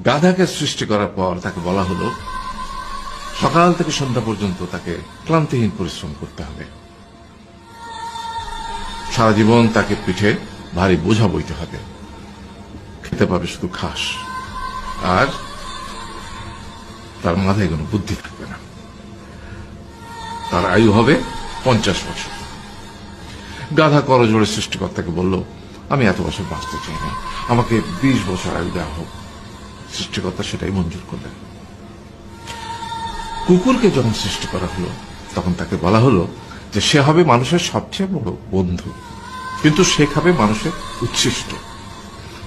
গাধাকে সৃষ্টি করার পর তাকে বলা হলো সকাল থেকে সন্ধ্যা পর্যন্ত তাকে ক্লান্তিহীন পরিশ্রম করতে হবে, সারা জীবন তাকে পিঠে ভারী বোঝা বইতে হবে, খেতে পাবে শুধু ঘাস, আর তার মাথায় কোনো বুদ্ধি থাকবে না। তার আয়ু হবে 50 বছর। গাধা করজোড়ে সৃষ্টিকর্তাকে বলল, আমি এত বছর বাঁচতে চাই না, আমাকে 20 বছর আয়ু দেওয়া হোক। সৃষ্টিকর্তা সেটাই মঞ্জুর করলেন। কুকুরকে যখন সৃষ্টি করা হলো তখন তাকে বলা হলো যে সে হবে মানুষের সবচেয়ে বড় বন্ধু, কিন্তু সে খাবে মানুষের উচ্ছিষ্ট,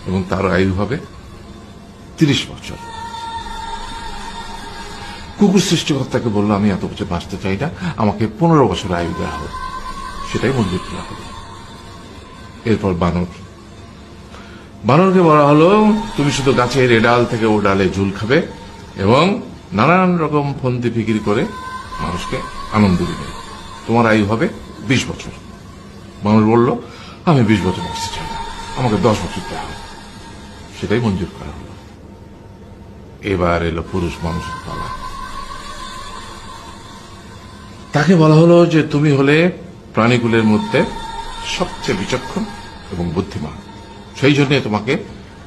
এবং তার আয়ু হবে 30 বছর। কুকুর সৃষ্টিকর্তাকে বলল, আমি এত বছর বাঁচতে চাই না, আমাকে 15 বছর আয়ু দেওয়া হোক। সেটাই মঞ্জুর করা হলো। এরপর বানরকে বলা হলো, তুমি শুধু গাছের এ ডাল থেকে ও ডালে ঝুল খাবে এবং নানান রকম ফন্দি ফিকির করে মানুষকে আনন্দ দিবে, তোমার আয়ু হবে 20 বছর। বানর বলল, আমি 20 বছর বাঁচতে চাই না, আমাকে 10 বছর দেওয়া হবে। সেটাই মঞ্জুর করা হলো। এবার এলো পুরুষ মানুষের পালা। তাকে বলা হলো যে তুমি হলে প্রাণীকুলের মধ্যে সবচেয়ে বিচক্ষণ এবং বুদ্ধিমান, সেই জন্য তোমাকে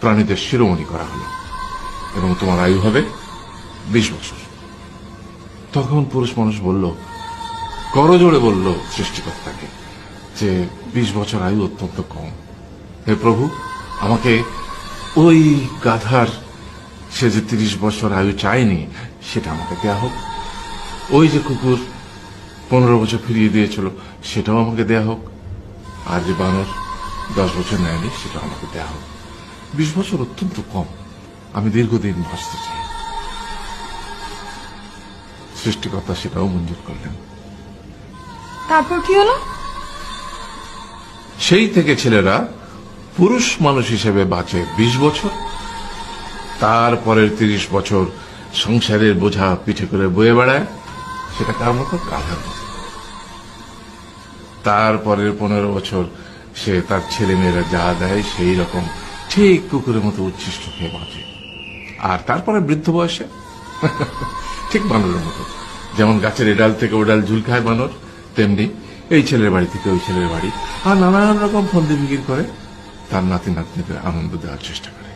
প্রাণীদের শিরোমণি করা হলো এবং তোমার আয়ু হবে 20 বছর। তখন পুরুষ মানুষ বলল, করজোড়ে বলল সৃষ্টিকর্তাকে যে 20 বছর আয়ু অত্যন্ত কম, হে প্রভু, আমাকে ওই গাধার সে যে 30 বছর আয়ু চায়নি সেটা আমাকে দেয়া হোক, ওই যে কুকুর 15 বছর ফিরিয়ে দিয়েছিল সেটাও আমাকে দেয়া হোক, আর যে বানর 10 বছর নেয়নি সেটাও আমাকে দেয়া হোক। 20 বছর অত্যন্ত কম, আমি দীর্ঘদিন বাঁচতে চাই। সৃষ্টিকর্তা সেটাও মঞ্জুর করলেন। তারপর কি হলো? সেই থেকে ছেলেরা পুরুষ মানুষ হিসেবে বাঁচে 20 বছর, তারপরের 30 বছর সংসারের বোঝা পিঠে করে বয়ে বেড়ায়, সেটা কার মতো? গাধার মতো। তারপরের 15 বছর সে তার ছেলে মেয়েরা যা দেয় সেই রকম ঠিক কুকুরের মতো উচ্ছিষ্ট খেয়ে বাঁচে। আর তারপরে বৃদ্ধ বয়সে ঠিক বানরের মতো, যেমন গাছের এডাল থেকে ওডাল ঝুল খায় বানর, তেমনি এই ছেলের বাড়ি থেকে ওই ছেলের বাড়ি, আর নানান রকম ফন্দি ফিকির করে তার নাতি নাতনিদের আনন্দ দেওয়ার চেষ্টা করে।